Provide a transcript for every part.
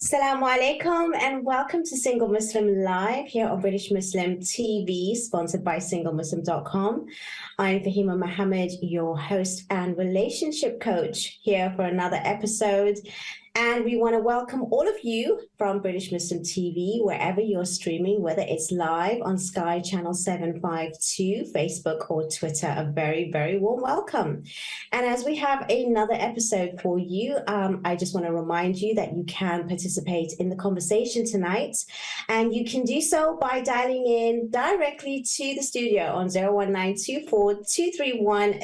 Assalamu alaikum and welcome to Single Muslim Live here on British Muslim TV, sponsored by SingleMuslim.com. I'm Fahima Mohammed, your host and relationship coach, here for another episode. And we want to welcome all of you from British Muslim TV, wherever you're streaming, whether it's live on Sky Channel 752, Facebook or Twitter. A very, very warm welcome. And as we have another episode for you, I just want to remind you that you can participate in the conversation tonight. And you can do so by dialing in directly to the studio on 01924 231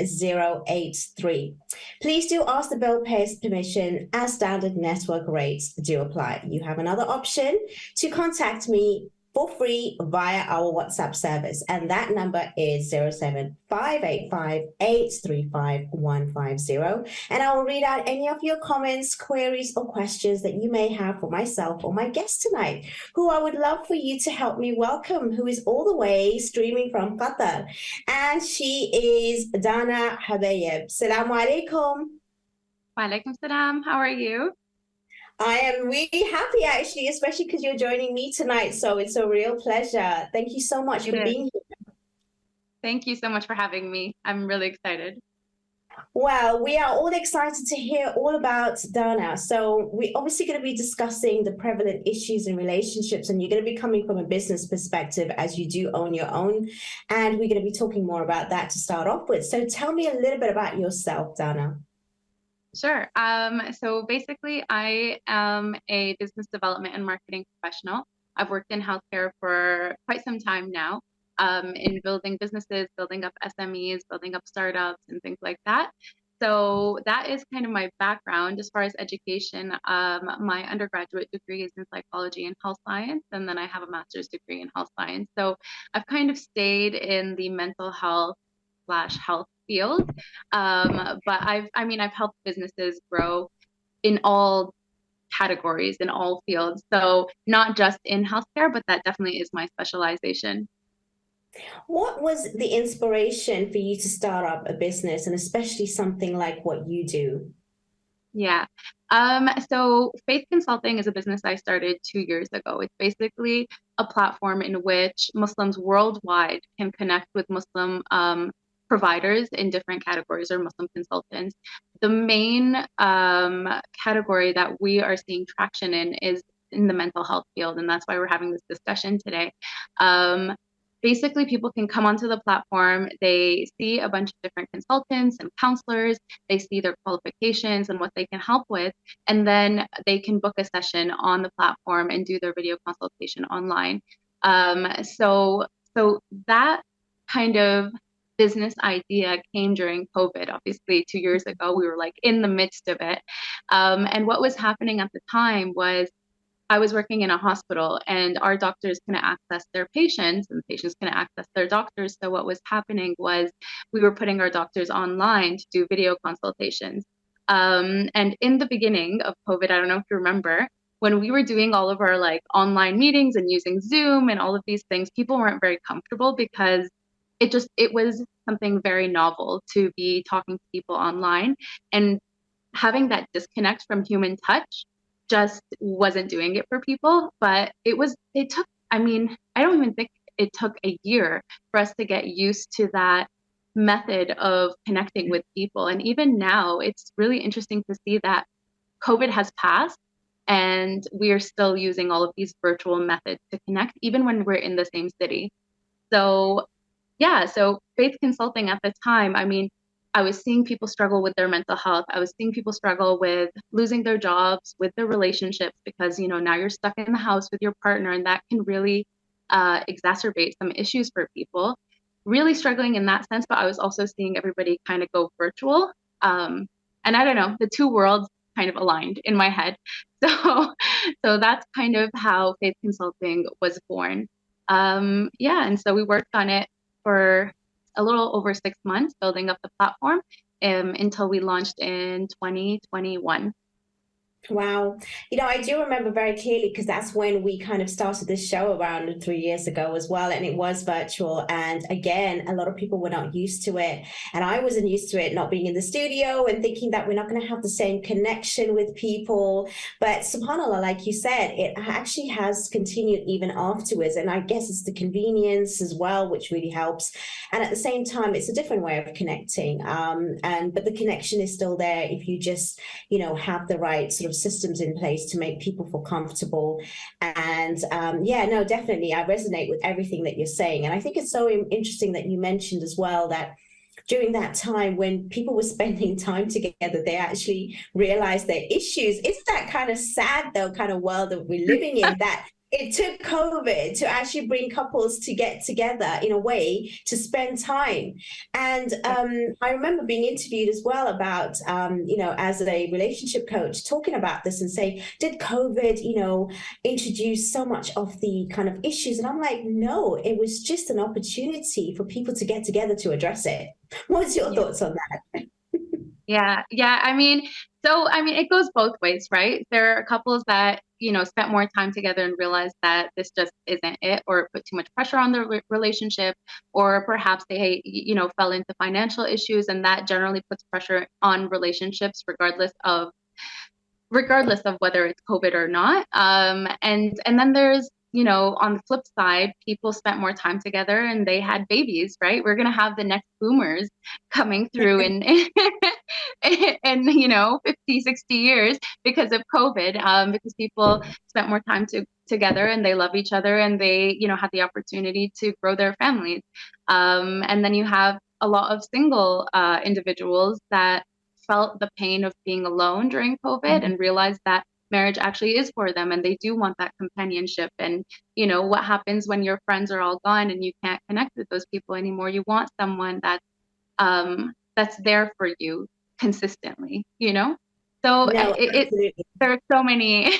083. Please do ask the bill payer's permission, as standard network rates do apply. You have another option to contact me for free via our WhatsApp service, and that number is 07585835150. And I will read out any of your comments, queries, or questions that you may have for myself or my guest tonight, who I would love for you to help me welcome, who is all the way streaming from Qatar. And she is Dana Habayeb. Assalamu alaikum. Walaikum salam. How are you? I am really happy, actually, especially because you're joining me tonight. So it's a real pleasure. Thank you so much for being here. Thank you so much for having me. I'm really excited. Well, we are all excited to hear all about Dana. So we're obviously going to be discussing the prevalent issues in relationships, and you're going to be coming from a business perspective as you do own your own. And we're going to be talking more about that to start off with. So tell me a little bit about yourself, Dana. Sure. So basically, I am a business development and marketing professional. I've worked in healthcare for quite some time now, in building businesses, building up SMEs, building up startups, and things like that. So that is kind of my background as far as education. My undergraduate degree is in psychology and health science, and then I have a master's degree in health science. So I've kind of stayed in the mental health/health field. But I've helped businesses grow in all categories, in all fields. So not just in healthcare, but that definitely is my specialization. What was the inspiration for you to start up a business, and especially something like what you do? Yeah. So Faith Consulting is a business I started 2 years ago. It's basically a platform in which Muslims worldwide can connect with Muslim providers in different categories or Muslim consultants. The main category that we are seeing traction in is in the mental health field, and that's why we're having this discussion today. Basically, people can come onto the platform, they see a bunch of different consultants and counselors, they see their qualifications and what they can help with, and then they can book a session on the platform and do their video consultation online. So that kind of business idea came during COVID. Obviously, 2 years ago, we were like in the midst of it. And what was happening at the time was I was working in a hospital, and our doctors couldn't access their patients and patients couldn't access their doctors. So what was happening was we were putting our doctors online to do video consultations. And in the beginning of COVID, I don't know if you remember, when we were doing all of our like online meetings and using Zoom and all of these things, people weren't very comfortable because it was something very novel to be talking to people online, and having that disconnect from human touch just wasn't doing it for people. But it took, I don't even think it took a year for us to get used to that method of connecting with people. And even now, it's really interesting to see that COVID has passed and we are still using all of these virtual methods to connect, even when we're in the same city. So, yeah, so Faith Consulting at the time, I was seeing people struggle with their mental health. I was seeing people struggle with losing their jobs, with their relationships, because, now you're stuck in the house with your partner, and that can really exacerbate some issues for people. Really struggling in that sense, but I was also seeing everybody kind of go virtual. And I don't know, the two worlds kind of aligned in my head. So that's kind of how Faith Consulting was born. Yeah, and so we worked on it for a little over 6 months, building up the platform until we launched in 2021. Wow. I do remember very clearly because that's when we kind of started this show around 3 years ago as well. And it was virtual. And again, a lot of people were not used to it. And I wasn't used to it not being in the studio and thinking that we're not going to have the same connection with people. But subhanAllah, like you said, it actually has continued even afterwards. And I guess it's the convenience as well, which really helps. And at the same time, it's a different way of connecting. But the connection is still there if you just have the right sort of systems in place to make people feel comfortable. And yeah, no, definitely, I resonate with everything that you're saying. And I think it's so interesting that you mentioned as well that during that time when people were spending time together, they actually realized their issues. Isn't that kind of sad, though, kind of world that we're living in, that it took COVID to actually bring couples to get together in a way to spend time. And I remember being interviewed as well about, as a relationship coach, talking about this and saying, did COVID, introduce so much of the kind of issues? And I'm like, no, it was just an opportunity for people to get together to address it. What's your Yeah. thoughts on that? Yeah, yeah. I mean, it goes both ways, right? There are couples that, spent more time together and realized that this just isn't it, or it put too much pressure on their relationship, or perhaps they, fell into financial issues, and that generally puts pressure on relationships, regardless of whether it's COVID or not. And then there's, on the flip side, people spent more time together and they had babies, right? We're gonna have the next boomers coming through in 50, 60 years because of COVID, because people spent more time together and they love each other and they, had the opportunity to grow their families. And then you have a lot of single individuals that felt the pain of being alone during COVID and realized that marriage actually is for them and they do want that companionship. And, what happens when your friends are all gone and you can't connect with those people anymore? You want someone that's there for you consistently, So No, absolutely. there are so many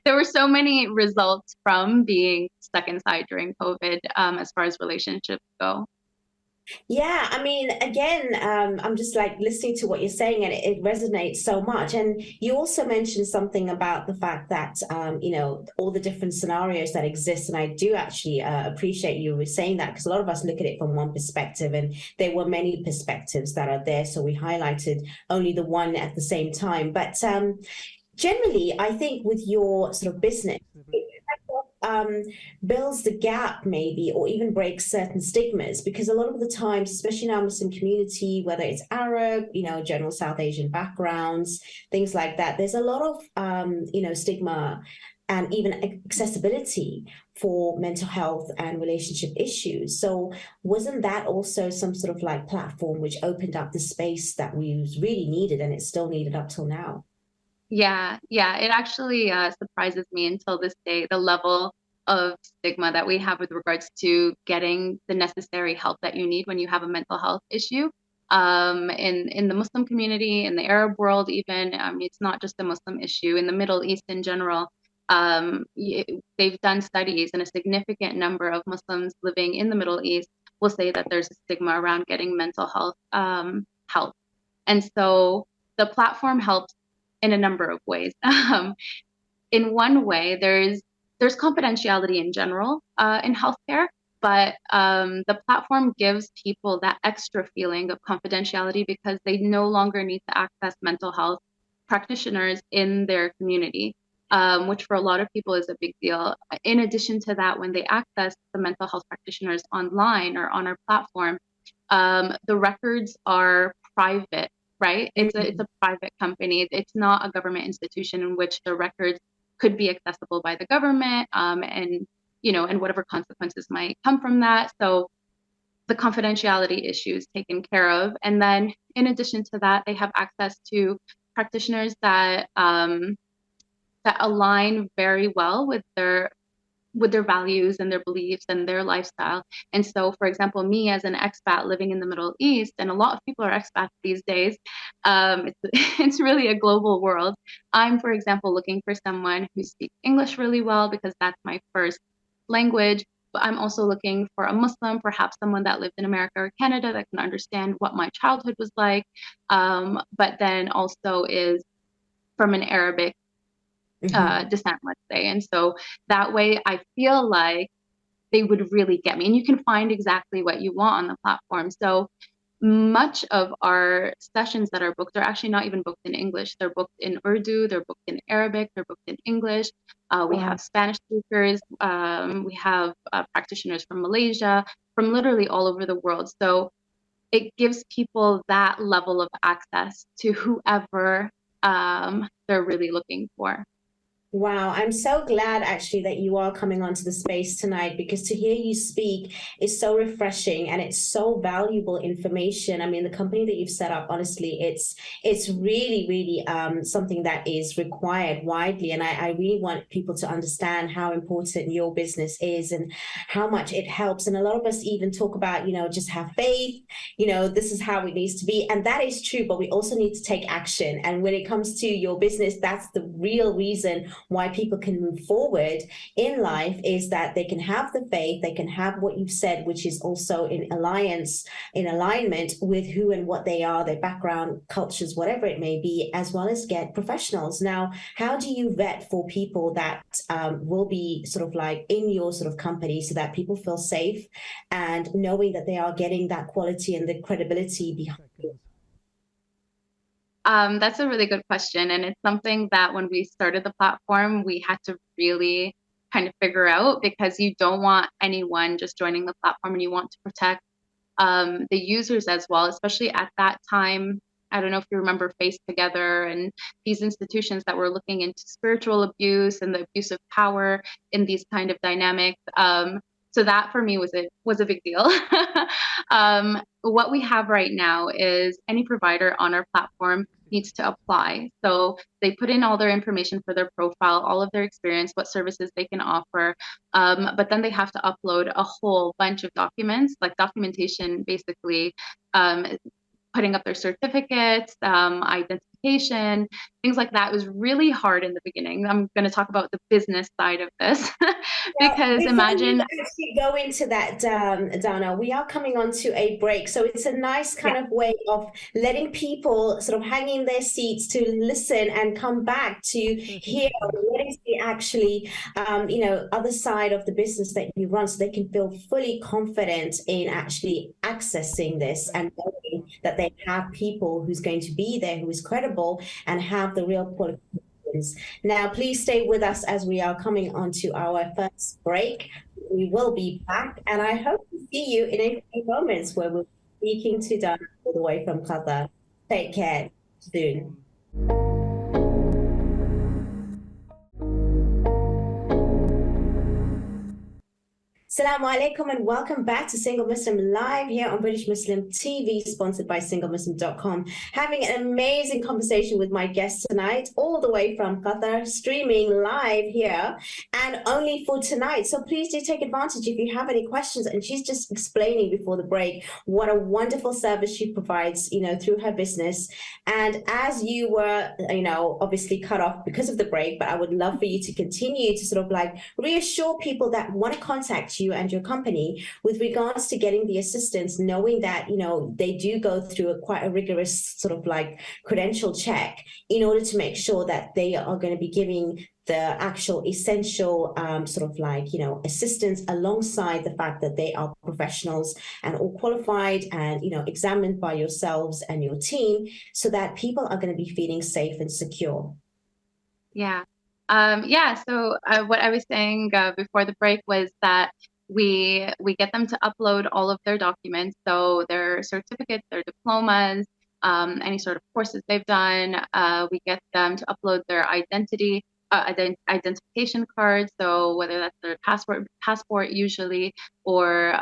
there were so many results from being stuck inside during COVID, as far as relationships go. Yeah, I mean, again, I'm just like listening to what you're saying, and it resonates so much. And you also mentioned something about the fact that, all the different scenarios that exist. And I do actually appreciate you were saying that because a lot of us look at it from one perspective, and there were many perspectives that are there. So we highlighted only the one at the same time. But generally, I think with your sort of business, it um, builds the gap maybe, or even breaks certain stigmas, because a lot of the times, especially in our Muslim community, whether it's Arab, general South Asian backgrounds, things like that, there's a lot of, stigma and even accessibility for mental health and relationship issues. So wasn't that also some sort of like platform which opened up the space that we really needed, and it's still needed up till now? Yeah, yeah, it actually surprises me until this day, the level of stigma that we have with regards to getting the necessary help that you need when you have a mental health issue. In the Muslim community, in the Arab world, even, it's not just a Muslim issue. In the Middle East in general, they've done studies, and a significant number of Muslims living in the Middle East will say that there's a stigma around getting mental health help. And so the platform helps in a number of ways. In one way, there's confidentiality in general in healthcare, but the platform gives people that extra feeling of confidentiality because they no longer need to access mental health practitioners in their community, which for a lot of people is a big deal. In addition to that, when they access the mental health practitioners online or on our platform, the records are private, right? It's a private company. It's not a government institution in which the records could be accessible by the government, and whatever consequences might come from that. So the confidentiality issues taken care of, and then in addition to that, they have access to practitioners that align very well with their values and their beliefs and their lifestyle. And so, for example, me as an expat living in the Middle East, and a lot of people are expats these days, it's really a global world. I'm, for example, looking for someone who speaks English really well because that's my first language. But I'm also looking for a Muslim, perhaps someone that lived in America or Canada that can understand what my childhood was like, but then also is from an Arabic Hmm. descent, let's say. And so that way I feel like they would really get me. And you can find exactly what you want on the platform. So much of our sessions that are booked are actually not even booked in English. They're booked in Urdu, they're booked in Arabic, they're booked in English. We Wow. have Spanish speakers, we have practitioners from Malaysia, from literally all over the world. So it gives people that level of access to whoever they're really looking for. Wow, I'm so glad actually that you are coming onto the space tonight, because to hear you speak is so refreshing and it's so valuable information. I mean, the company that you've set up, honestly, it's really, really something that is required widely. And I really want people to understand how important your business is and how much it helps. And a lot of us even talk about, just have faith, this is how it needs to be. And that is true, but we also need to take action. And when it comes to your business, that's the real reason why people can move forward in life, is that they can have the faith, they can have what you've said, which is also in alignment with who and what they are, their background, cultures, whatever it may be, as well as get professionals. Now, how do you vet for people that will be sort of like in your sort of company, so that people feel safe and knowing that they are getting that quality and the credibility behind it? That's a really good question. And it's something that when we started the platform, we had to really kind of figure out, because you don't want anyone just joining the platform, and you want to protect the users as well, especially at that time. I don't know if you remember Face Together and these institutions that were looking into spiritual abuse and the abuse of power in these kind of dynamics. So that for me was a big deal. What we have right now is any provider on our platform needs to apply. So they put in all their information for their profile, all of their experience, what services they can offer, but then they have to upload a whole bunch of documents, like documentation, basically, putting up their certificates, identification, things like that. It was really hard in the beginning. I'm going to talk about the business side of this Well, because before you imagine, actually go into that, Dana, we are coming on to a break. So it's a nice yeah, kind of way of letting people sort of hang in their seats to listen and come back to hear what is the actually, other side of the business that you run, so they can feel fully confident in actually accessing this and knowing that they have people who's going to be there, who is credible and have the real qualifications. Now, please stay with us as we are coming on to our first break. We will be back, and I hope to see you in a few moments where we'll be speaking to Dana all the way from Qatar. Take care soon. Assalamu alaikum and welcome back to Single Muslim Live here on British Muslim TV, sponsored by SingleMuslim.com. Having an amazing conversation with my guest tonight, all the way from Qatar, streaming live here and only for tonight. So please do take advantage if you have any questions. And she's just explaining before the break what a wonderful service she provides, through her business. And as you were, obviously cut off because of the break, but I would love for you to continue to sort of like reassure people that want to contact you and your company with regards to getting the assistance, knowing that they do go through quite a rigorous sort of like credential check in order to make sure that they are going to be giving the actual essential sort of like assistance, alongside the fact that they are professionals and all qualified and examined by yourselves and your team, so that people are going to be feeling safe and secure. yeah. Yeah, so what I was saying before the break was that we get them to upload all of their documents, so their certificates, their diplomas, any sort of courses they've done. We get them to upload their identification cards, so whether that's their passport usually, or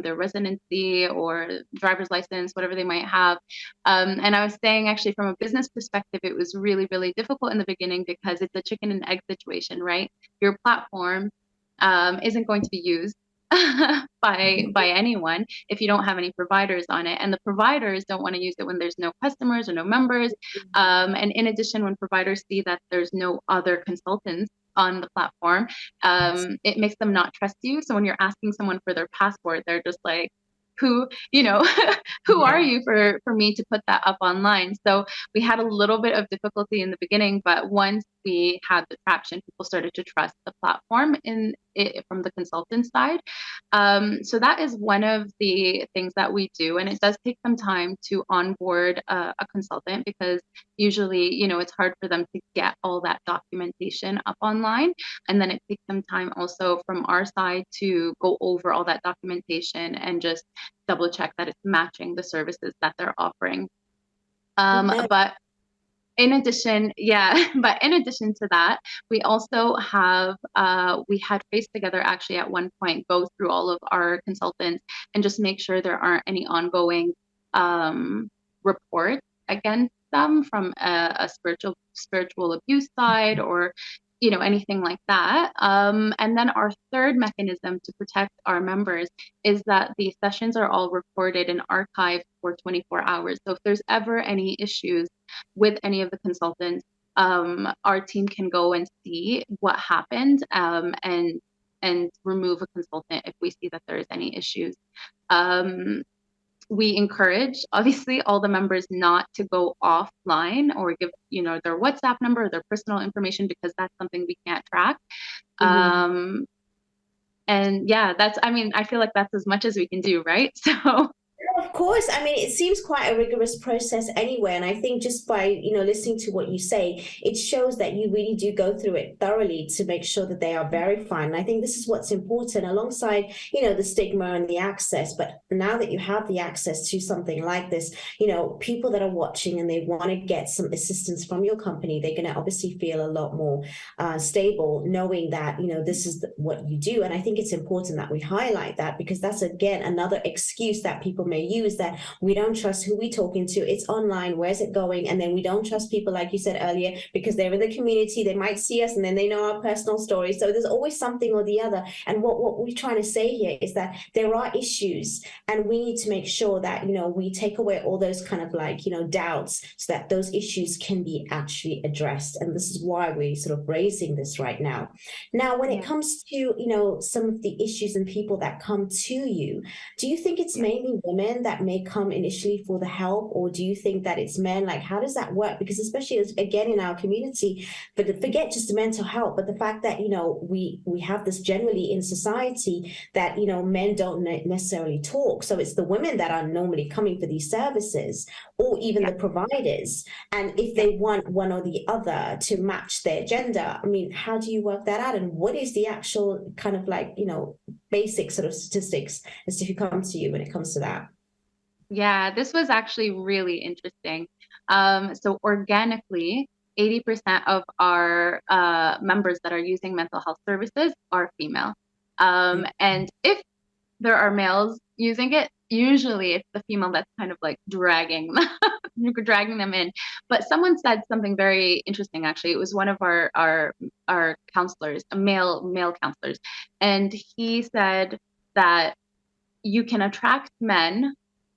their residency or driver's license, whatever they might have. And I was saying, actually, from a business perspective, it was really, really difficult in the beginning because it's a chicken and egg situation, right? Your platform isn't going to be used by anyone if you don't have any providers on it, and the providers don't want to use it when there's no customers or no members. And in addition, when providers see that there's no other consultants on the platform, it makes them not trust you. So when you're asking someone for their passport, they're just like, who, you know, who are Yeah. you for me to put that up online? So we had a little bit of difficulty in the beginning, but once we had the traction, people started to trust the platform in it from the consultant side. So that is one of the things that we do, and it does take some time to onboard a consultant because usually, you know, it's hard for them to get all that documentation up online, and then it takes some time also from our side to go over all that documentation and just double check that it's matching the services that they're offering. No. But in addition, yeah, but in addition to that, we also have, we had Face Together actually at one point go through all of our consultants and just make sure there aren't any ongoing reports against them from a spiritual abuse side or, you know, anything like that. And then our third mechanism to protect our members is that the sessions are all recorded and archived for 24 hours. So if there's ever any issues with any of the consultants, our team can go and see what happened, and remove a consultant if we see that there is any issues. We encourage, obviously, all the members not to go offline or give, you know, their WhatsApp number or their personal information because that's something we can't track. Mhm. Um, and yeah, that's, I mean, I feel like that's as much as we can do, right? So Of course, I mean, it seems quite a rigorous process anyway, and I think just by, listening to what you say, it shows that you really do go through it thoroughly to make sure that they are verified. And I think this is what's important alongside, the stigma and the access. But now that you have the access to something like this, people that are watching and they want to get some assistance from your company, they're going to obviously feel a lot more stable knowing that, this is what you do. And I think it's important that we highlight that because that's, again, another excuse that people may use, that we don't trust who we're talking to. It's online. Where's it going? And then we don't trust people, like you said earlier, because they're in the community. They might see us and then they know our personal stories. So there's always something or the other. And what we're trying to say here is that there are issues and we need to make sure that, we take away all those kind of like, doubts so that those issues can be actually addressed. And this is why we're sort of raising this right now. Now, when it yeah, comes to, some of the issues and people that come to you, do you think it's yeah. mainly women that may come initially for the help, or do you think that it's men? Like, how does that work? Because especially again in our community, but forget just the mental health, but the fact that we have this generally in society that men don't necessarily talk, so it's the women that are normally coming for these services, or even Yeah. the providers. And if Yeah. they want one or the other to match their gender, I mean, how do you work that out? And what is the actual kind of like basic sort of statistics as to who comes to you when it comes to that? Yeah, this was actually really interesting. So organically, 80% of our members that are using mental health services are female. And if there are males using it, usually it's the female that's kind of like dragging dragging them in. But someone said something very interesting actually. It was one of our counselors, a male counselors, and he said that you can attract men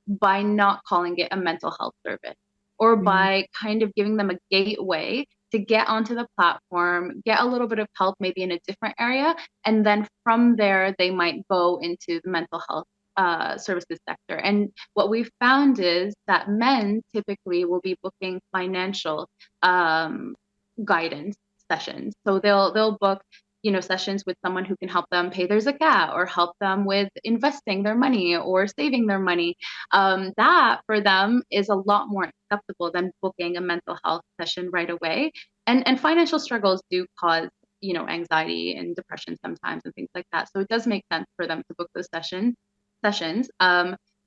by not calling it a mental health service or Mm, by kind of giving them a gateway to get onto the platform, get a little bit of help maybe in a different area, and then from there they might go into the mental health services sector. And what we've found is that men typically will be booking financial um, guidance sessions. So they'll book, you know, sessions with someone who can help them pay their zakat or help them with investing their money or saving their money. That for them is a lot more acceptable than booking a mental health session right away. And financial struggles do cause, you know, anxiety and depression sometimes and things like that. So it does make sense for them to book those sessions.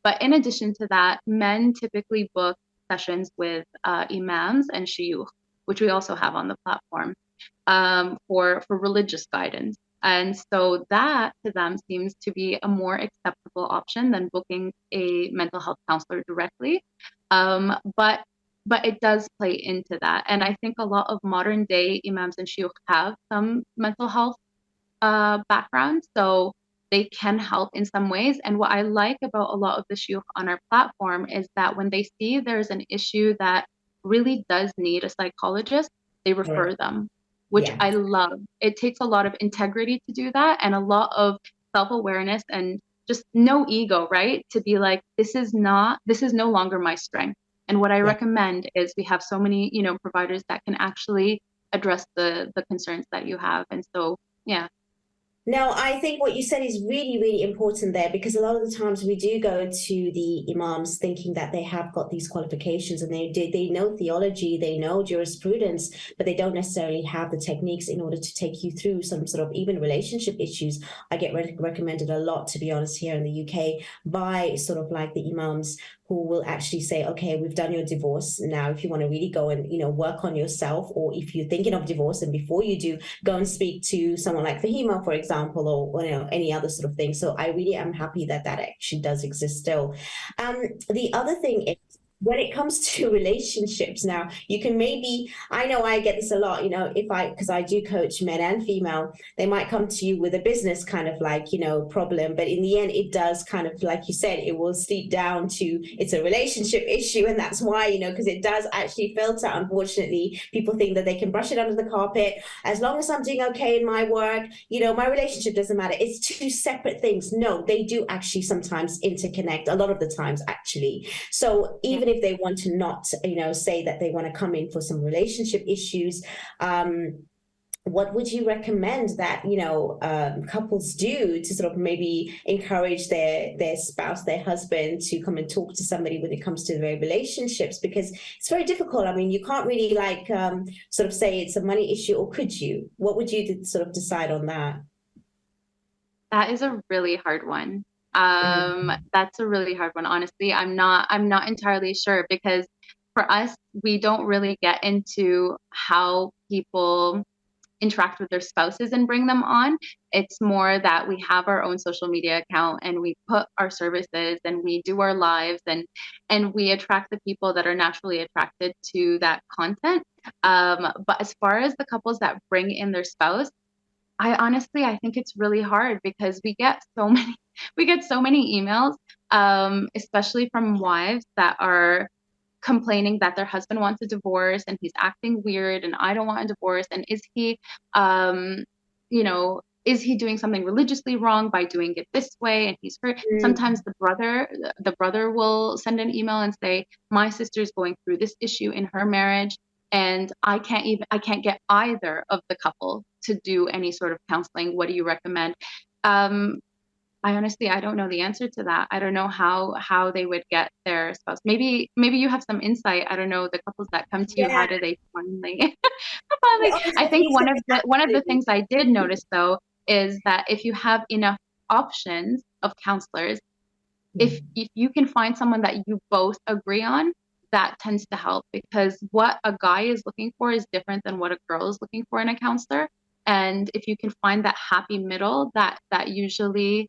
But in addition to that, men typically book sessions with imams and shuyukh, which we also have on the platform, for religious guidance. And so that to them seems to be a more acceptable option than booking a mental health counselor directly. But it does play into that. And I think a lot of modern day imams and shuyukh have some mental health background, so they can help in some ways. And what I like about a lot of the shuyukh on our platform is that when they see there's an issue that really does need a psychologist, they refer correct. them, which Yeah. I love. It takes a lot of integrity to do that and a lot of self-awareness and just no ego, right? To be like, this is no longer my strength. And what I Yeah. recommend is we have so many, providers that can actually address the concerns that you have. And so, yeah. No, I think what you said is really, really important there, because a lot of the times we do go to the imams thinking that they have got these qualifications and they know theology, they know jurisprudence, but they don't necessarily have the techniques in order to take you through some sort of even relationship issues. I get recommended a lot, to be honest, here in the UK by sort of like the imams who will actually say, okay, we've done your divorce. Now, if you want to really go and, work on yourself, or if you're thinking of divorce, and before you do, go and speak to someone like Fahima, for example, or any other sort of thing. So I really am happy that that actually does exist still. The other thing is, when it comes to relationships, now you can maybe, I know I get this a lot, because I do coach men and female, they might come to you with a business kind of like, problem, but in the end, it does kind of, like you said, it will steep down to, it's a relationship issue. And that's why, because it does actually filter, unfortunately. People think that they can brush it under the carpet. As long as I'm doing okay in my work, my relationship doesn't matter. It's two separate things. No, they do actually sometimes interconnect, a lot of the times, actually. So Yeah. even if they want to not, say that they want to come in for some relationship issues, what would you recommend that couples do to sort of maybe encourage their spouse, their husband, to come and talk to somebody when it comes to their relationships? Because it's very difficult. I mean, you can't really sort of say it's a money issue, or could you? What would you sort of decide on that? That is a really hard one. Mhm. That's a really hard one. Honestly, I'm not entirely sure, because for us, we don't really get into how people interact with their spouses and bring them on. It's more that we have our own social media account and we put our services and we do our lives, and we attract the people that are naturally attracted to that content. But as far as the couples that bring in their spouse, I think it's really hard, because we get so many emails, especially from wives that are complaining that their husband wants a divorce and he's acting weird and I don't want a divorce. And um, is he doing something religiously wrong by doing it this way? And he's hurt. Sometimes the brother will send an email and say, my sister's going through this issue in her marriage, and I can't get either of the couple to do any sort of counseling. What do you recommend? Um, I don't know the answer to that. I don't know how they would get their spouse. Maybe you have some insight. I don't know, the couples that come to you, how Yeah, do they finally yeah, finally? I honestly, think you said one of the absolutely. things I did notice, though, is that if you have enough options of counselors, if you can find someone that you both agree on, that tends to help, because what a guy is looking for is different than what a girl is looking for in a counselor. And if you can find that happy middle, that usually,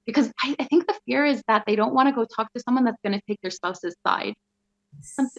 because I think the fear is that they don't want to go talk to someone that's going to take their spouse's side.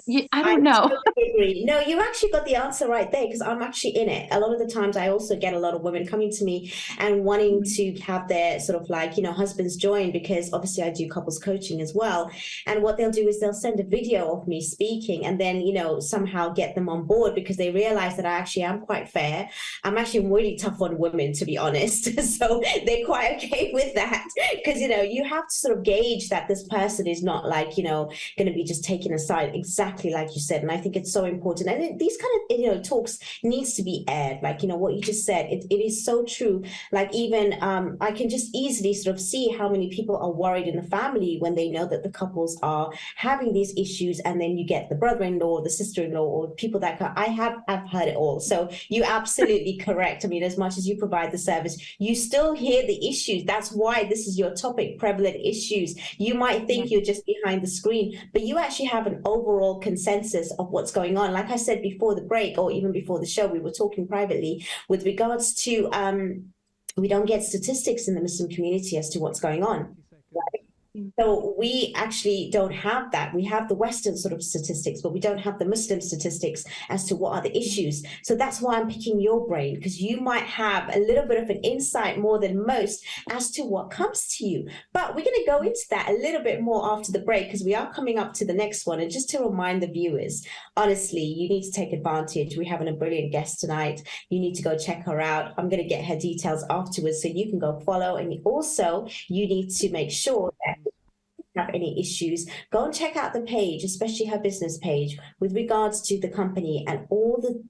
I I don't know. totally agree. No, you actually got the answer right there, because I'm actually in it. A lot of the times, I also get a lot of women coming to me and wanting to have their sort of like, husbands join, because obviously I do couples coaching as well. And what they'll do is they'll send a video of me speaking, and then, somehow get them on board, because they realize that I actually am quite fair. I'm actually really tough on women, to be honest. So they're quite okay with that, because, you have to sort of gauge that this person is not like, going to be just taken aside, exactly like you said. And I think it's so important, and these kind of talks needs to be aired, like what you just said. It is so true. Like, even I can just easily sort of see how many people are worried in the family when they know that the couples are having these issues, and then you get the brother-in-law, the sister-in-law, or people that I've heard it all. So you're absolutely correct. I mean, as much as you provide the service, you still hear the issues. That's why this is your topic: prevalent issues. You might Yeah, think you're just behind the screen, but you actually have an overall consensus of what's going on. Like I said before the break, or even before the show, we were talking privately with regards to we don't get statistics in the Muslim community as to what's going on. Right? So we actually don't have that. We have the Western sort of statistics, but we don't have the Muslim statistics as to what are the issues. So that's why I'm picking your brain, because you might have a little bit of an insight more than most as to what comes to you. But we're going to go into that a little bit more after the break, because we are coming up to the next one. And just to remind the viewers, honestly, you need to take advantage. We're having a brilliant guest tonight. You need to go check her out. I'm going to get her details afterwards so you can go follow. And also, you need to make sure that have any issues, go and check out the page, especially her business page, with regards to the company and all the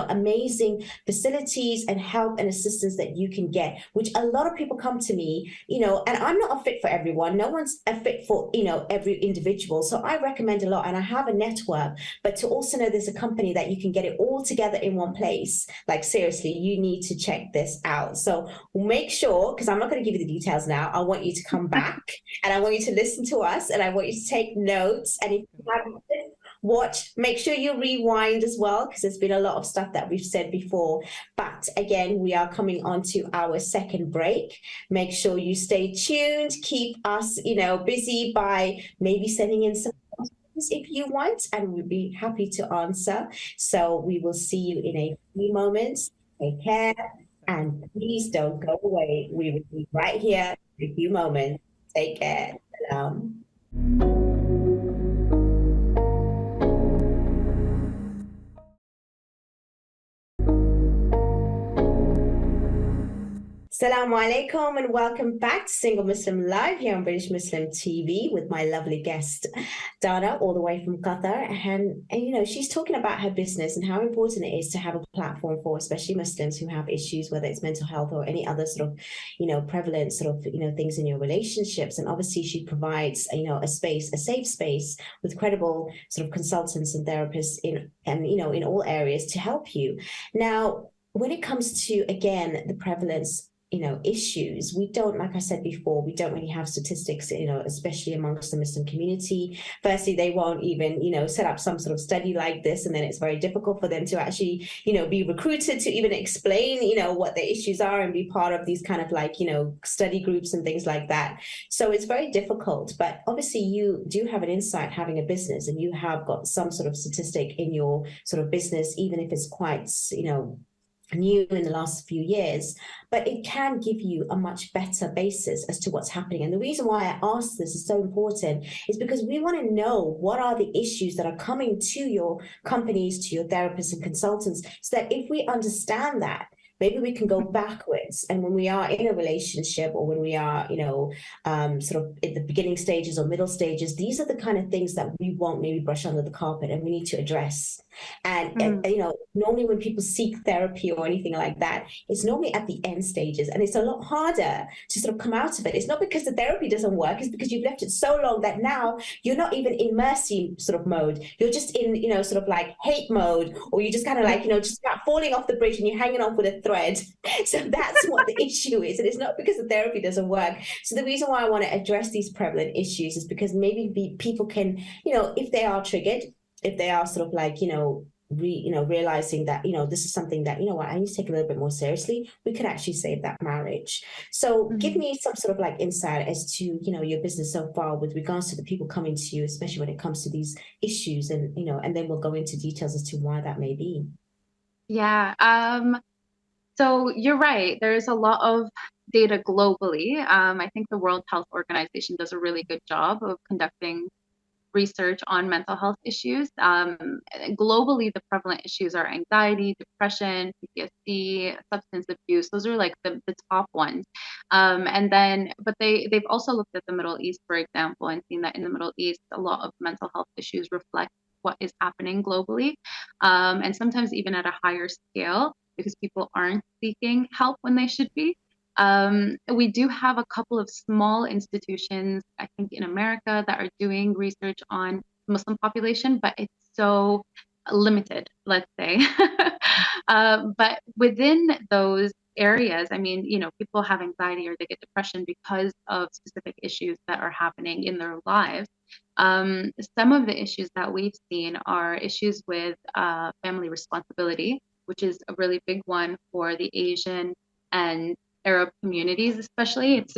amazing facilities and help and assistance that you can get, which a lot of people come to me, and I'm not a fit for everyone. No one's a fit for every individual. So I recommend a lot, and I have a network. But to also know there's a company that you can get it all together in one place, like seriously, you need to check this out. So make sure, because I'm not going to give you the details now, I want you to come back and I want you to listen to us, and I want you to take notes. And if you haven't watched, make sure you rewind as well, because there's been a lot of stuff that we've said before. But again, we are coming on to our second break. Make sure you stay tuned. Keep us, busy by maybe sending in some questions if you want, and we'll be happy to answer. So we will see you in a few moments. Take care, and please don't go away. We will be right here in a few moments. Take care. Salam. Assalamu alaikum and welcome back to Single Muslim Live here on British Muslim TV with my lovely guest Dana, all the way from Qatar. And she's talking about her business and how important it is to have a platform for especially Muslims who have issues, whether it's mental health or any other sort of prevalent sort of things in your relationships. And obviously she provides a space, a safe space with credible sort of consultants and therapists in all areas to help you. Now, when it comes to, again, the prevalence issues, we don't, like I said before, we don't really have statistics, especially amongst the Muslim community. Firstly, they won't even, set up some sort of study like this, and then it's very difficult for them to actually, be recruited to even explain, what the issues are and be part of these kind of like, study groups and things like that. So it's very difficult, but obviously you do have an insight having a business, and you have got some sort of statistic in your sort of business, even if it's quite, new in the last few years, but it can give you a much better basis as to what's happening. And the reason why I ask this is so important is because we want to know what are the issues that are coming to your companies, to your therapists and consultants, so that if we understand that, maybe we can go backwards. And when we are in a relationship, or when we are, sort of in the beginning stages or middle stages, these are the kind of things that we won't maybe brush under the carpet and we need to address. And, normally when people seek therapy or anything like that, it's normally at the end stages. And it's a lot harder to sort of come out of it. It's not because the therapy doesn't work, it's because you've left it so long that now you're not even in mercy sort of mode. You're just in, sort of like hate mode, or you just kind of like, just about falling off the bridge and you're hanging off with a thread. So that's what the issue is. And it's not because the therapy doesn't work. So the reason why I want to address these prevalent issues is because maybe people can, if they are triggered, if they are sort of like, realizing that, this is something that, what, I need to take a little bit more seriously, we could actually save that marriage. So give me some sort of like insight as to, your business so far with regards to the people coming to you, especially when it comes to these issues, and, and then we'll go into details as to why that may be. Yeah. So you're right. There's a lot of data globally. I think the World Health Organization does a really good job of conducting research on mental health issues. Globally, the prevalent issues are anxiety, depression, PTSD, substance abuse. Those are like the top ones. But they've also looked at the Middle East, for example, and seen that in the Middle East, a lot of mental health issues reflect what is happening globally, and sometimes even at a higher scale, because people aren't seeking help when they should be. We do have a couple of small institutions, I think, in America that are doing research on the Muslim population, but it's so limited, let's say. But within those areas, I mean, people have anxiety or they get depression because of specific issues that are happening in their lives. Some of the issues that we've seen are issues with family responsibility, which is a really big one for the Asian and Arab communities, especially. It's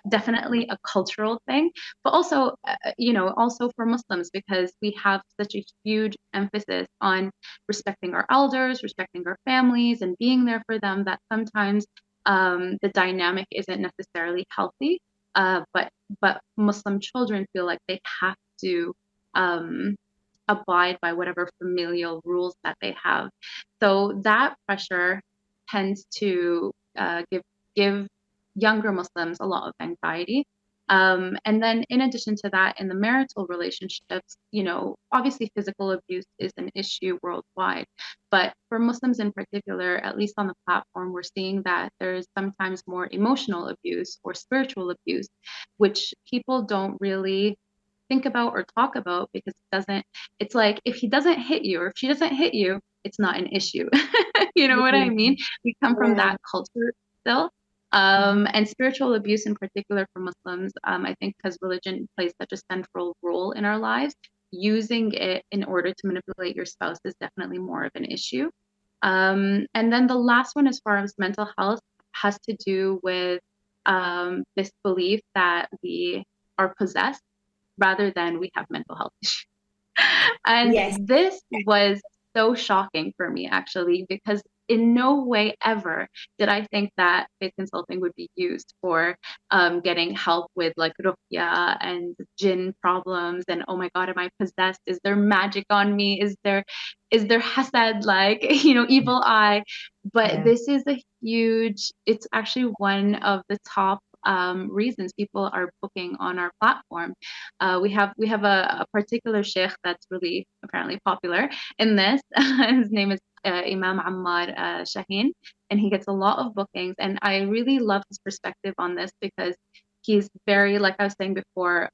definitely a cultural thing, but also, also for Muslims, because we have such a huge emphasis on respecting our elders, respecting our families, and being there for them, that sometimes the dynamic isn't necessarily healthy. But Muslim children feel like they have to um, abide by whatever familial rules that they have. So that pressure tends to give younger Muslims a lot of anxiety. And then in addition to that, in the marital relationships, obviously physical abuse is an issue worldwide. But for Muslims in particular, at least on the platform, we're seeing that there's sometimes more emotional abuse or spiritual abuse, which people don't really think about or talk about, because it's like, if he doesn't hit you or if she doesn't hit you, it's not an issue. You know what I mean? We come from Yeah. that culture still. And spiritual abuse in particular for Muslims, I think because religion plays such a central role in our lives, using it in order to manipulate your spouse is definitely more of an issue. And then the last one, as far as mental health, has to do with this belief that we are possessed rather than we have mental health issues. And Yes. this was so shocking for me, actually, because in no way ever did I think that faith consulting would be used for getting help with like ruqya and jinn problems. And oh my God, am I possessed? Is there magic on me? Is there hasad, like, evil eye? But Yeah. this is it's actually one of the top reasons people are booking on our platform. We have a particular sheikh that's really apparently popular in this. His name is Imam Ammar Shaheen, and he gets a lot of bookings. And I really love his perspective on this, because he's very, like I was saying before,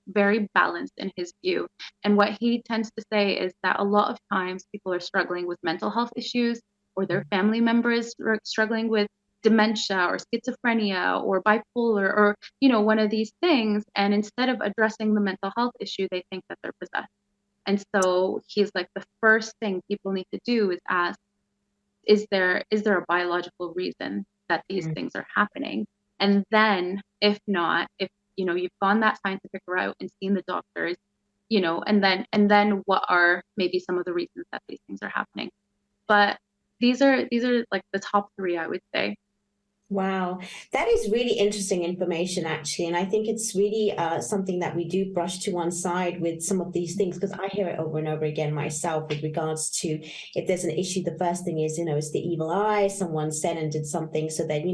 very balanced in his view. And what he tends to say is that a lot of times people are struggling with mental health issues, or their family member is struggling with dementia or schizophrenia or bipolar, or one of these things, and instead of addressing the mental health issue, they think that they're possessed. And so he's like, the first thing people need to do is ask, is there a biological reason that these Mm. things are happening? And then, if not, if you've gone that scientific route and seen the doctors, and then what are maybe some of the reasons that these things are happening? But these are like the top three, I would say. Wow, that is really interesting information, actually. And I think it's really something that we do brush to one side with some of these things, because I hear it over and over again myself with regards to, if there's an issue, the first thing is, it's the evil eye. Someone said and did something, so then,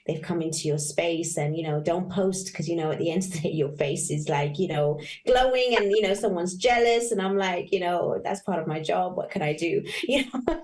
they've come into your space, and, don't post because, at the end of the day, your face is like, glowing, and, someone's jealous. And I'm like, that's part of my job. What can I do?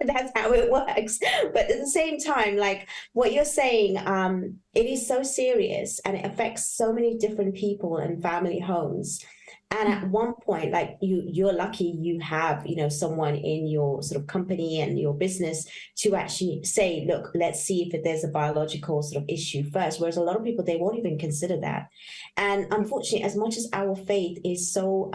That's how it works. But at the same time, like what you're saying, it is so serious, and it affects so many different people and family homes. And at one point, like you're lucky you have, someone in your sort of company and your business to actually say, look, let's see if there's a biological sort of issue first. Whereas a lot of people, they won't even consider that. And unfortunately, as much as our faith is so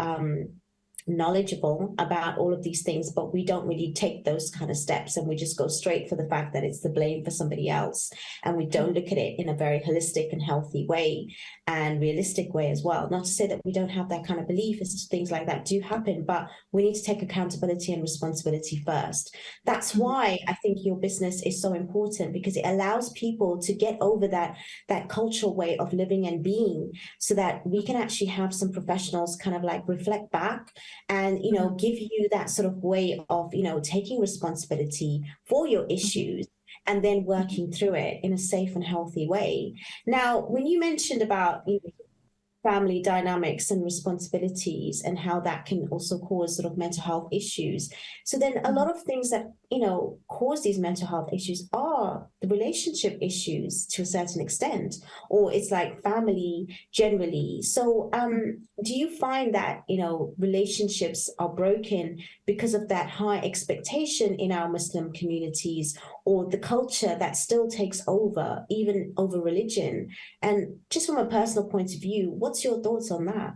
knowledgeable about all of these things, but we don't really take those kind of steps, and we just go straight for the fact that it's the blame for somebody else, and we don't look at it in a very holistic and healthy way and realistic way as well. Not to say that we don't have that kind of belief, as things like that do happen, but we need to take accountability and responsibility first. That's why I think your business is so important, because it allows people to get over that cultural way of living and being, so that we can actually have some professionals kind of like reflect back and give you that sort of way of taking responsibility for your issues, and then working through it in a safe and healthy way. Now, when you mentioned about family dynamics and responsibilities, and how that can also cause sort of mental health issues. So then a lot of things that, cause these mental health issues are the relationship issues to a certain extent, or it's like family generally. So do you find that, relationships are broken because of that high expectation in our Muslim communities, or the culture that still takes over, even over religion? And just from a personal point of view, what's your thoughts on that?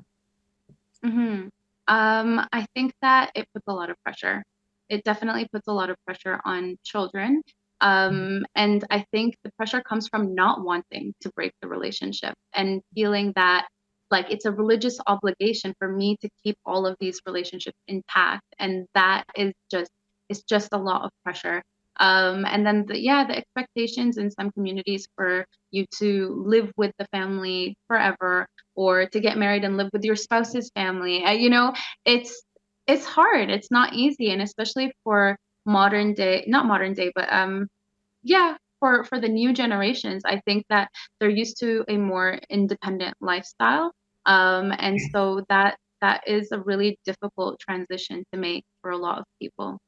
hmm I think that it puts a lot of pressure. It definitely puts a lot of pressure on children. And I think the pressure comes from not wanting to break the relationship and feeling that like it's a religious obligation for me to keep all of these relationships intact. And that is just, it's just a lot of pressure. And then the expectations in some communities for you to live with the family forever or to get married and live with your spouse's family. It's it's hard. It's not easy, and especially for modern day, not modern day, but yeah, for the new generations, I think that they're used to a more independent lifestyle. And so that is a really difficult transition to make for a lot of people.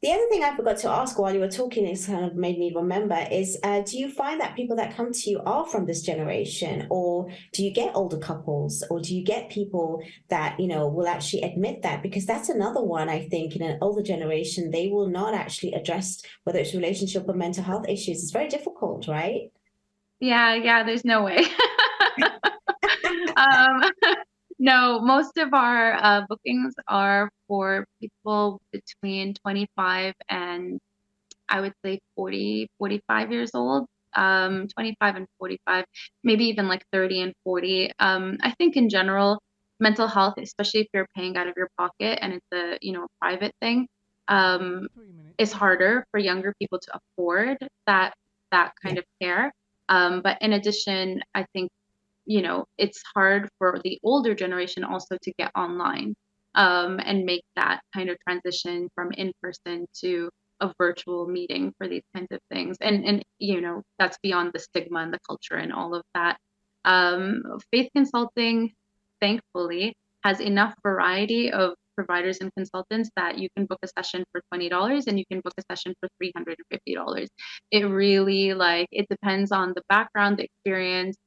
The other thing I forgot to ask while you were talking, is kind of made me remember, is do you find that people that come to you are from this generation, or do you get older couples, or do you get people that, will actually admit that? Because that's another one, I think, in an older generation, they will not actually address whether it's relationship or mental health issues. It's very difficult, right? Yeah, there's no way. Um, no, most of our bookings are for people between 25 and I would say 40, 45 years old, 25 and 45, maybe even like 30 and 40. I think in general, mental health, especially if you're paying out of your pocket and it's a private thing, um, is harder for younger people to afford that Yeah. kind of care. But in addition, I think it's hard for the older generation also to get online and make that kind of transition from in person to a virtual meeting for these kinds of things. And that's beyond the stigma and the culture and all of that. Faith consulting, thankfully, has enough variety of providers and consultants that you can book a session for $20 and you can book a session for $350. It really it depends on the background, the experience,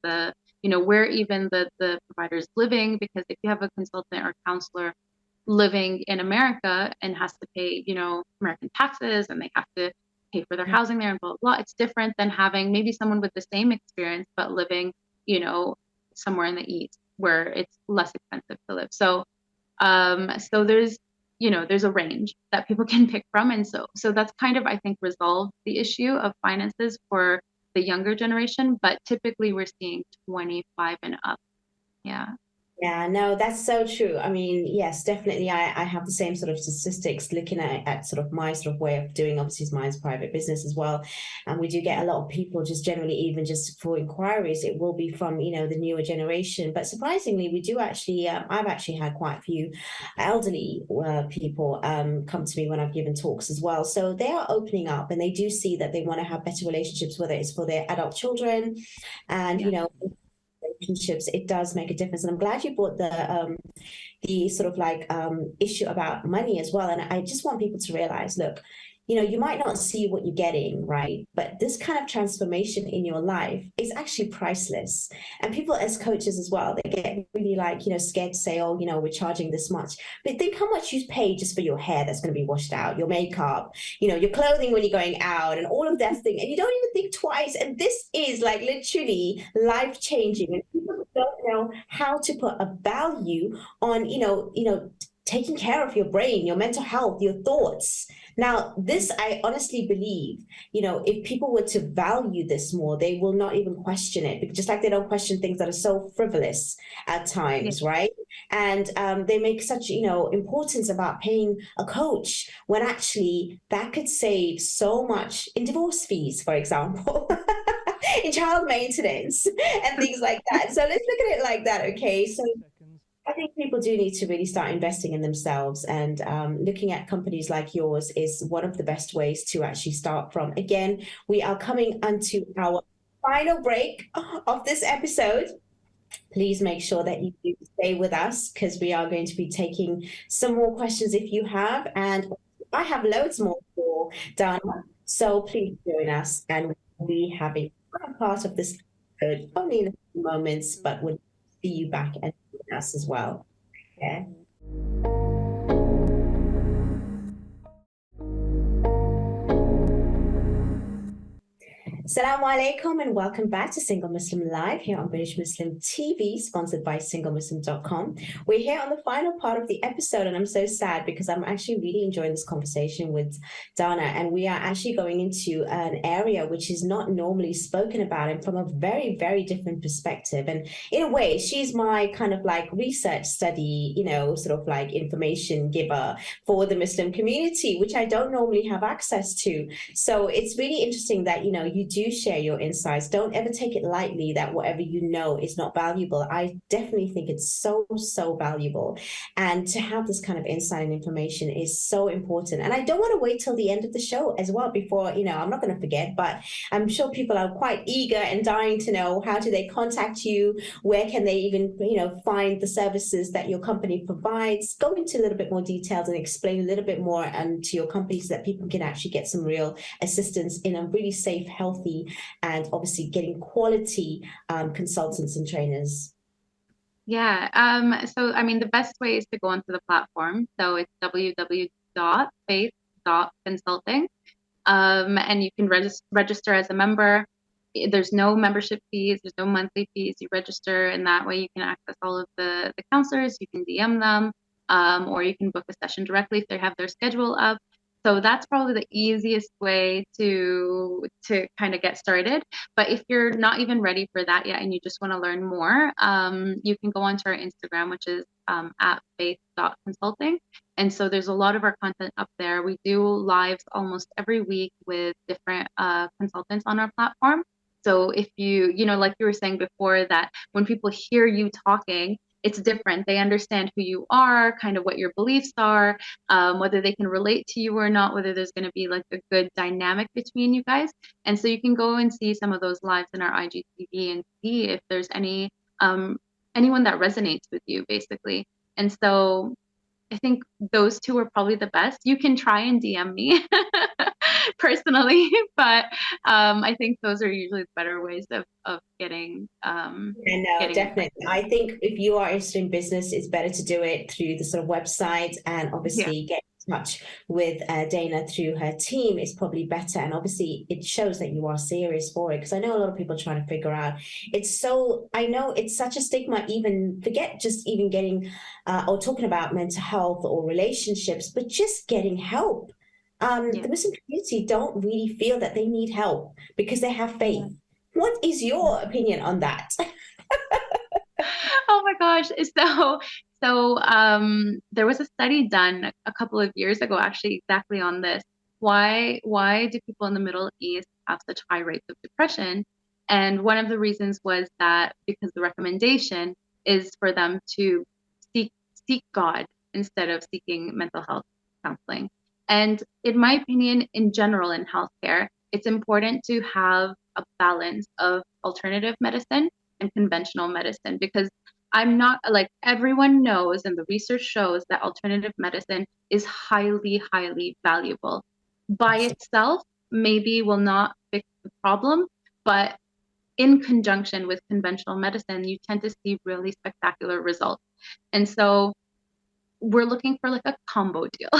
where even the provider is living, because if you have a consultant or counselor living in America and has to pay, American taxes and they have to pay for their housing there and blah, blah, blah, it's different than having maybe someone with the same experience but living, somewhere in the East where it's less expensive to live. So there's a range that people can pick from. And so that's kind of, I think, resolved the issue of finances for the younger generation, but typically we're seeing 25 and up. Yeah. Yeah, no, that's so true. I mean, yes, definitely. I have the same sort of statistics looking at sort of my sort of way of doing, obviously, mine's private business as well. And we do get a lot of people just generally, even just for inquiries, it will be from, the newer generation. But surprisingly, we do actually, I've actually had quite a few elderly people come to me when I've given talks as well. So they are opening up and they do see that they want to have better relationships, whether it's for their adult children and, Yeah. relationships, it does make a difference. And I'm glad you brought the sort of issue about money as well. And I just want people to realize, look, you might not see what you're getting, right? But this kind of transformation in your life is actually priceless. And people as coaches as well, they get really scared to say, oh, we're charging this much. But think how much you pay just for your hair that's going to be washed out, your makeup, your clothing when you're going out and all of that thing. And you don't even think twice. And this is literally life changing. And people don't know how to put a value on, taking care of your brain, your mental health, your thoughts. Now, this, I honestly believe, if people were to value this more, they will not even question it, just like they don't question things that are so frivolous at Yeah. times, right? And they make such, importance about paying a coach when actually that could save so much in divorce fees, for example. In child maintenance and things like that. So let's look at it like that, okay? So I think people do need to really start investing in themselves, and looking at companies like yours is one of the best ways to actually start from. Again, we are coming onto our final break of this episode. Please make sure that you do stay with us because we are going to be taking some more questions if you have, and I have loads more for Dana. So please join us, and we'll be having a part of this episode only in a few moments, but we'll see you back and join us as well. Okay. Assalamu alaikum and welcome back to Single Muslim Live here on British Muslim TV, sponsored by SingleMuslim.com. We're here on the final part of the episode, and I'm so sad because I'm actually really enjoying this conversation with Dana, and we are actually going into an area which is not normally spoken about and from a very, very different perspective. And in a way, she's my kind of like research study, sort of like information giver for the Muslim community, which I don't normally have access to. So it's really interesting that, you do share your insights. Don't ever take it lightly that whatever you know is not valuable. I definitely think it's so, so valuable. And to have this kind of insight and information is so important. And I don't want to wait till the end of the show as well before, I'm not going to forget, but I'm sure people are quite eager and dying to know how do they contact you? Where can they even, find the services that your company provides? Go into a little bit more details and explain a little bit more to your company so that people can actually get some real assistance in a really safe, healthy, and obviously getting quality consultants and trainers. Yeah. So, I mean, the best way is to go onto the platform. So it's www.faith.consulting. And you can register as a member. There's no membership fees. There's no monthly fees. You register, and that way you can access all of the counselors. You can DM them, or you can book a session directly if they have their schedule up. So that's probably the easiest way to kind of get started. But if you're not even ready for that yet and you just want to learn more, you can go onto our Instagram, which is at faith.consulting. And so there's a lot of our content up there. We do lives almost every week with different consultants on our platform. So if you, like you were saying before, that when people hear you talking, it's different. They understand who you are, kind of what your beliefs are, whether they can relate to you or not, whether there's going to be like a good dynamic between you guys. And so you can go and see some of those lives in our IGTV and see if there's anyone that resonates with you, basically. And so I think those two are probably the best. You can try and DM me personally, but I think those are usually the better ways of getting. Definitely. I think if you are interested in business, it's better to do it through the sort of website and obviously get in touch with Dana through her team is probably better. And obviously it shows that you are serious for it, because I know a lot of people trying to figure out. I know it's such a stigma, even forget just even getting or talking about mental health or relationships, but just getting help. The Muslim community don't really feel that they need help because they have faith. What is your opinion on that? Oh my gosh. So there was a study done a couple of years ago, actually, exactly on this. Why do people in the Middle East have such high rates of depression? And one of the reasons was that because the recommendation is for them to seek God instead of seeking mental health counseling. And in my opinion, in general, in healthcare, it's important to have a balance of alternative medicine and conventional medicine, because I'm not like everyone knows, and the research shows that alternative medicine is highly, highly valuable. By itself, maybe will not fix the problem, but in conjunction with conventional medicine, you tend to see really spectacular results. And so we're looking for like a combo deal,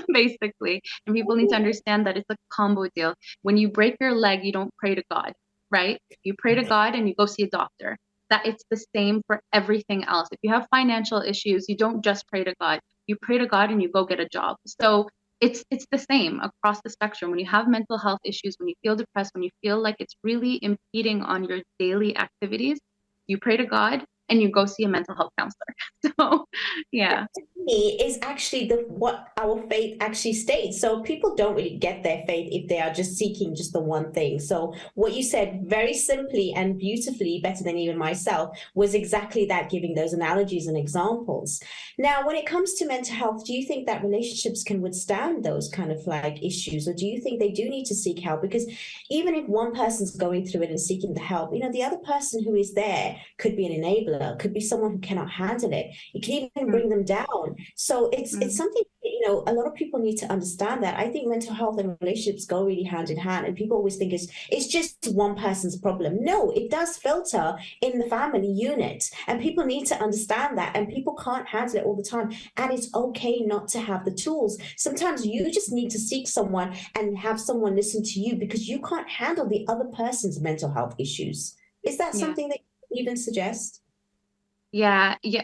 basically. And people need to understand that it's a combo deal. When you break your leg, you don't pray to God, right? You pray to God and you go see a doctor. That it's the same for everything else. If you have financial issues, you don't just pray to God. You pray to God and you go get a job. So it's the same across the spectrum. When you have mental health issues, when you feel depressed, when you feel like it's really impeding on your daily activities, you pray to God and you go see a mental health counselor. So yeah. Me is actually what our faith actually states. So people don't really get their faith if they are just seeking just the one thing. So what you said very simply and beautifully, better than even myself, was exactly that, giving those analogies and examples. Now, when it comes to mental health, do you think that relationships can withstand those kind of like issues, or do you think they do need to seek help? Because even if one person's going through it and seeking the help, the other person who is there could be an enabler, could be someone who cannot handle it. It can even bring them down. So it's something, a lot of people need to understand that. I think mental health and relationships go really hand in hand, and people always think it's just one person's problem. No, it does filter in the family unit, and people need to understand that. And people can't handle it all the time, and it's okay not to have the tools. Sometimes you just need to seek someone and have someone listen to you because you can't handle the other person's mental health issues. Is that Yeah. something that you even suggest? Yeah, yeah,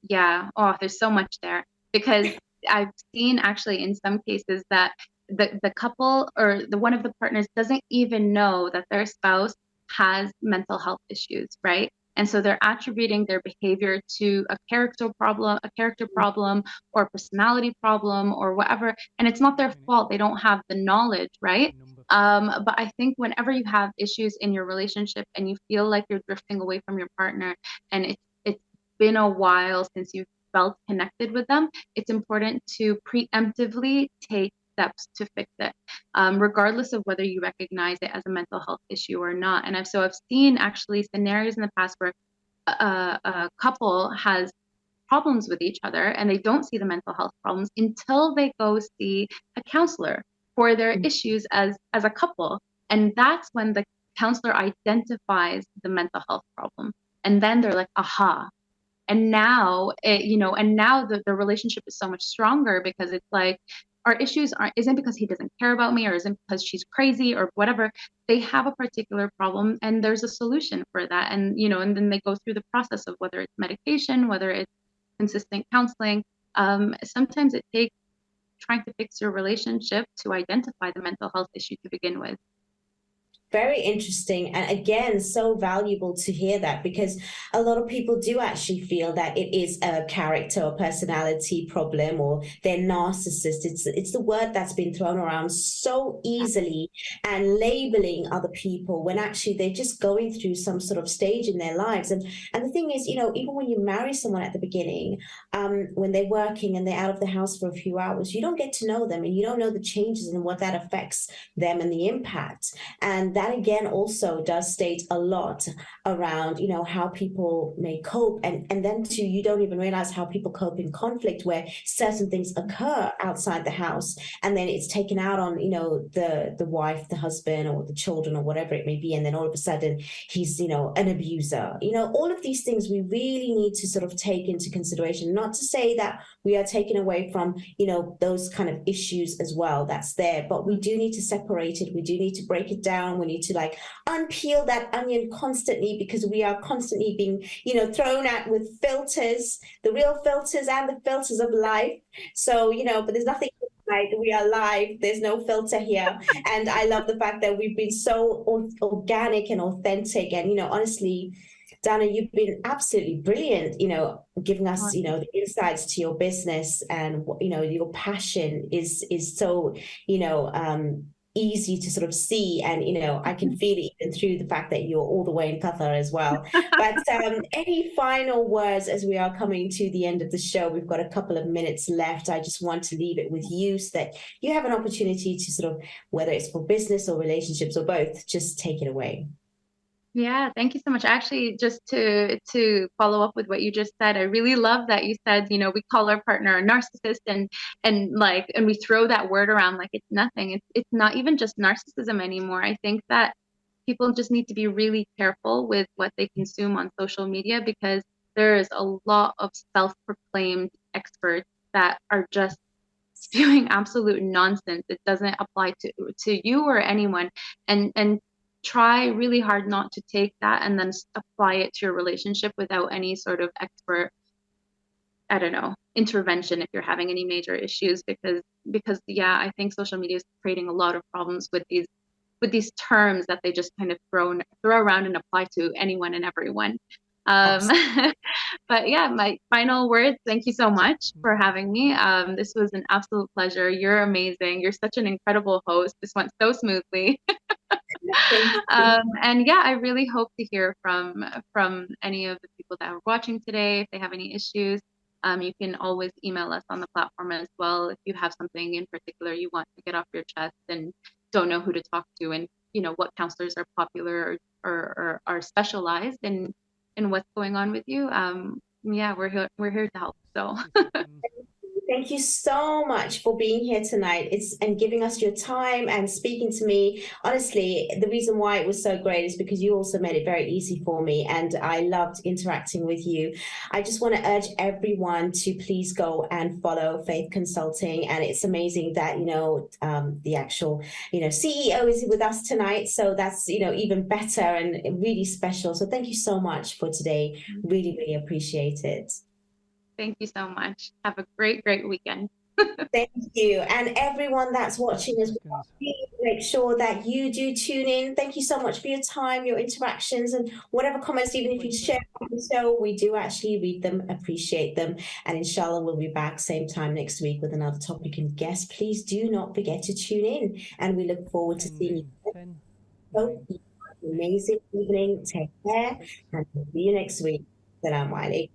yeah. Oh, there's so much there because I've seen actually in some cases that the couple or the one of the partners doesn't even know that their spouse has mental health issues, right? And so they're attributing their behavior to a character problem or personality problem or whatever, and it's not their fault. They don't have the knowledge, right? But I think whenever you have issues in your relationship and you feel like you're drifting away from your partner and it's been a while since you've felt connected with them, it's important to preemptively take steps to fix it, regardless of whether you recognize it as a mental health issue or not. And I've seen actually scenarios in the past where a couple has problems with each other and they don't see the mental health problems until they go see a counselor for their issues as a couple. And that's when the counselor identifies the mental health problem. And then they're like, aha, and now and now the relationship is so much stronger because it's like our issues aren't isn't because he doesn't care about me or isn't because she's crazy or whatever. They have a particular problem and there's a solution for that, and and then they go through the process of whether it's medication, whether it's consistent counseling. Sometimes it takes trying to fix your relationship to identify the mental health issue to begin with. Very interesting. And again, so valuable to hear that because a lot of people do actually feel that it is a character or personality problem or they're narcissist. It's the word that's been thrown around so easily and labeling other people when actually they're just going through some sort of stage in their lives. And the thing is, even when you marry someone at the beginning, when they're working and they're out of the house for a few hours, you don't get to know them and you don't know the changes and what that affects them and the impact. And that again also does state a lot around how people may cope, and then too you don't even realize how people cope in conflict where certain things occur outside the house and then it's taken out on the wife, the husband, or the children, or whatever it may be, and then all of a sudden he's an abuser. All of these things we really need to sort of take into consideration, not to say that we are taken away from those kind of issues as well, that's there, but we do need to separate it, we do need to break it down, we need to like unpeel that onion constantly because we are constantly being thrown at with filters, the real filters and the filters of life. So but there's nothing like we are live, there's no filter here. And I love the fact that we've been so organic and authentic, and honestly, Dana, you've been absolutely brilliant, giving us, the insights to your business, and your passion is so, easy to sort of see, and I can feel it even through the fact that you're all the way in Qatar as well. But any final words as we are coming to the end of the show? We've got a couple of minutes left. I just want to leave it with you so that you have an opportunity to sort of, whether it's for business or relationships or both, just take it away. Yeah, thank you so much. Actually, just to follow up with what you just said, I really love that you said, we call our partner a narcissist and we throw that word around like it's nothing. It's not even just narcissism anymore. I think that people just need to be really careful with what they consume on social media because there is a lot of self-proclaimed experts that are just spewing absolute nonsense. It doesn't apply to you or anyone. And try really hard not to take that and then apply it to your relationship without any sort of expert, I don't know, intervention if you're having any major issues because yeah, I think social media is creating a lot of problems with these terms that they just kind of throw around and apply to anyone and everyone. Um, but yeah, my final words, thank you so much for having me. This was an absolute pleasure. You're amazing. You're such an incredible host. This went so smoothly. Thank you. And yeah, I really hope to hear from any of the people that are watching today. If they have any issues, you can always email us on the platform as well. If you have something in particular you want to get off your chest and don't know who to talk to, and what counselors are popular or are specialized in what's going on with you. Yeah, we're here to help. So Thank you so much for being here tonight. And giving us your time and speaking to me. Honestly, the reason why it was so great is because you also made it very easy for me, and I loved interacting with you. I just want to urge everyone to please go and follow Faith Consulting, and it's amazing that the actual CEO is with us tonight, so that's even better and really special. So thank you so much for today. Really, really appreciate it. Thank you so much. Have a great, great weekend. Thank you. And everyone that's watching as well, please make sure that you do tune in. Thank you so much for your time, your interactions, and whatever comments, even if you share the show, we do actually read them, appreciate them. And inshallah, we'll be back same time next week with another topic and guest. Please do not forget to tune in, and we look forward to seeing you. So, amazing evening. Take care, and see you next week. Assalamu alaikum.